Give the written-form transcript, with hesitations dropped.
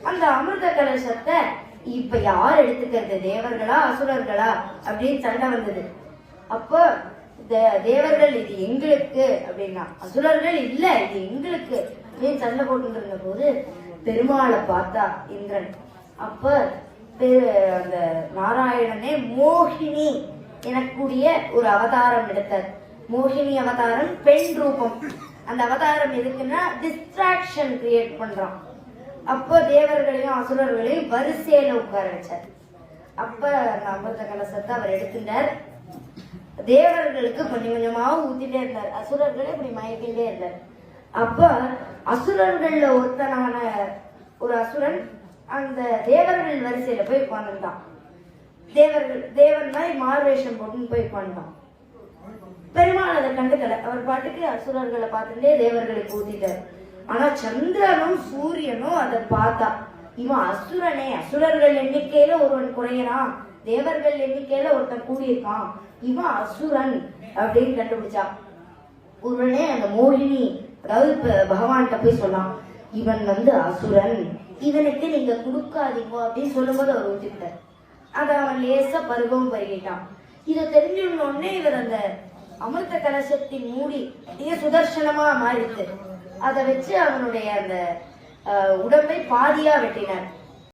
அந்த அமிர்த கலசத்தை இப்ப யார் எடுத்துக்கிறது, தேவர்களா அசுரர்களா அப்படின்னு சண்டை வந்தது. அப்போ தேவர்கள் இது எங்களுக்கு அப்படின்னா, அசுரர்கள் இல்ல இது எங்களுக்கு அப்படின்னு சண்டை போட்டு இருந்த போது பெருமாளை பார்த்தா இந்திரன். அப்ப அந்த நாராயணனே மோகினி எனக்கூடிய ஒரு அவதாரம் எடுத்தார். மோகினி அவதாரம் பெண் ரூபம். அந்த அவதாரம் எதுக்குன்னா டிஸ்ட்ராக்ஷன் கிரியேட் பண்றான். அப்போ தேவர்களையும் அசுரர்களையும் வரிசையில உட்கார வச்சார். அப்ப அந்த அமிர்த கலசத்தை அவர் எடுத்துட்டார். தேவர்களுக்கு கொஞ்சம் கொஞ்சமா ஊத்திட்டே இருந்தார், அசுரர்களே இப்படி மயக்கிட்டே இருந்தார். அப்ப அசுரர்கள்ல ஒருத்தனான ஒரு அசுரன் அந்த தேவர்கள் வரிசையில போய் உட்கார்ந்துட்டான். தேவன் மாதிரி மார்வேஷம் போட்டுன்னு போய் உட்கார்ந்தான். பெருமாள் அதை கண்டுக்கல, அவர் பாட்டுக்கு அசுரர்களை பார்த்துட்டே தேவர்களுக்கு ஊத்திட்டார். ஆனா சந்திரனும் சூரியனும் அதை பார்த்தா, இவன் அசுரனே, அசுரர்கள் எண்ணிக்கையில ஒருவன் குறையறான், தேவர்கள் எண்ணிக்கையில ஒருத்தன் கூடியிருக்கான், இவன் அசுரன் அப்படின்னு கண்டுபிடிச்சான். உடனே அந்த மோகினி, அதாவது பகவான்கிட்ட போய் சொன்னான், இவன் அசுரன், இவனுக்கு நீங்க கொடுக்காதீங்க அப்படின்னு சொல்லும்போது அவர் ஊத்திட்டார். அதை அவன் லேசா பருவம் பருகிட்டான். இதை தெரிஞ்சுடனே இவர் அந்த அமிர்த கலசத்தின் மூடி சுதர்சனமா மாறிட்டு அதை வச்சு அவனுடைய அந்த உடம்பை பாதியா வெட்டினார்.